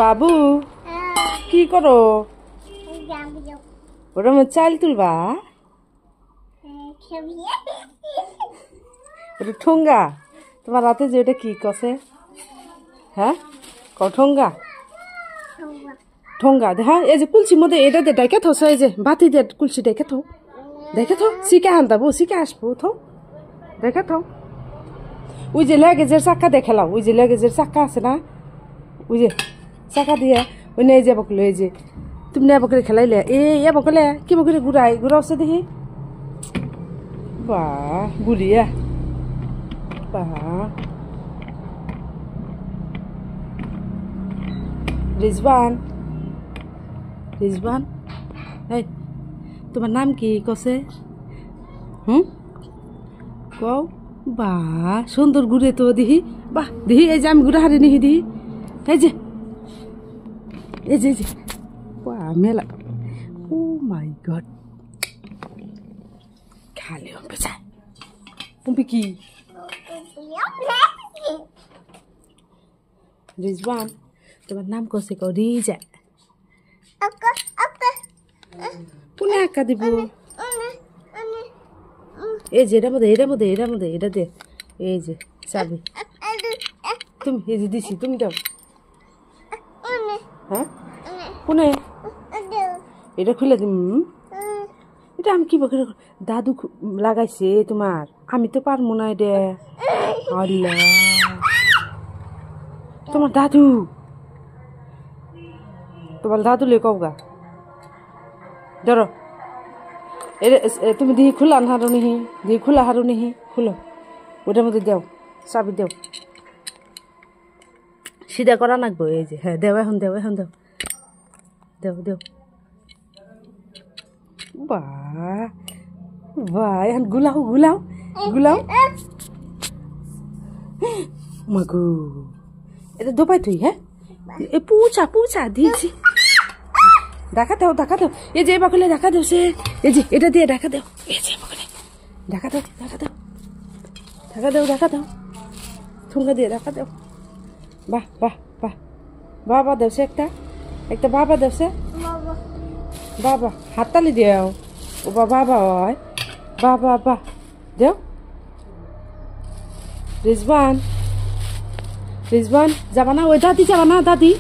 বাবু কি করো? ওটা চাল তুলবা? ওটা ঠোঙ্গা? তোমার রাতে যে ওটা কি কষে? হ্যাঁ ঠোঙ্গা ঠোঙ্গা দেখা এই যে কুলসির মধ্যে এটা দে ডেকে থো এই যে বাতি দে কুলসি ডেকে থো শিখে আনতাবো শিখে আসবো থো দেখে থো। ওই যে লেগেজের চাক্কা দেখালাম, ওই যে লেগেজের চাক্কা আছে না, ওই যে চাকা দিয়ে ওই নিয়ে যাবো এই যে তুমি নেবো করে খেলাইলে এই বকলে কি বকরে ঘুরাওছে দেখি। বাহ গুড়িয়া বাহ। রিজবান এই তোমার নাম কি কসে? কও বাহ সুন্দর ঘুরে তো দিহি। বাহ দিহি এই যে আমি ঘুরে হারি নিহি দিহি এই যে বাহ মেলা। ও মাই গড খালি উম্পি কি রিজওয়ান তোমার নাম কসে কও? রিজা কোনে আঁকা দিব? এই যে এটার মধ্যে এটা দে এই যে চাবি তুমি এই যে দিছি তুমি দাও। হ্যাঁ কোনে এটা খুলে দিম? এটা আমি কি বকে দাদু লাগাইছে তোমার, আমি তো পারবো না এটা। আল্লাহ তোমার দাদু লে কওগা ধরো তুমি দিহি খোলা হারো নিহি দিহি খোলা হারো নিহি খুলো ওটার মধ্যে দেও চাবি দেও সিধা করা নাকবো। এই যে হ্যাঁ দেও এখন দেও বাহ এখন গুলাও মাগু এটা দোপাই তুই। হ্যাঁ এ পুছা দিয়েছি দেখা দাও এই যে বাকলে দেখা দাও সে এই যে এটা দিয়ে দেখা দাও এই যে বাকলে দেখা দাও ঠুঙ্গা দিয়ে দেখা দাও। বাহ বাবা দেও সে একটা বাবা দেও সে বাবা হাততালি দেও ও বাবা হয় বাবা দেও। রিজবান যাবা না? ওই দাদি যাবা না? দাদি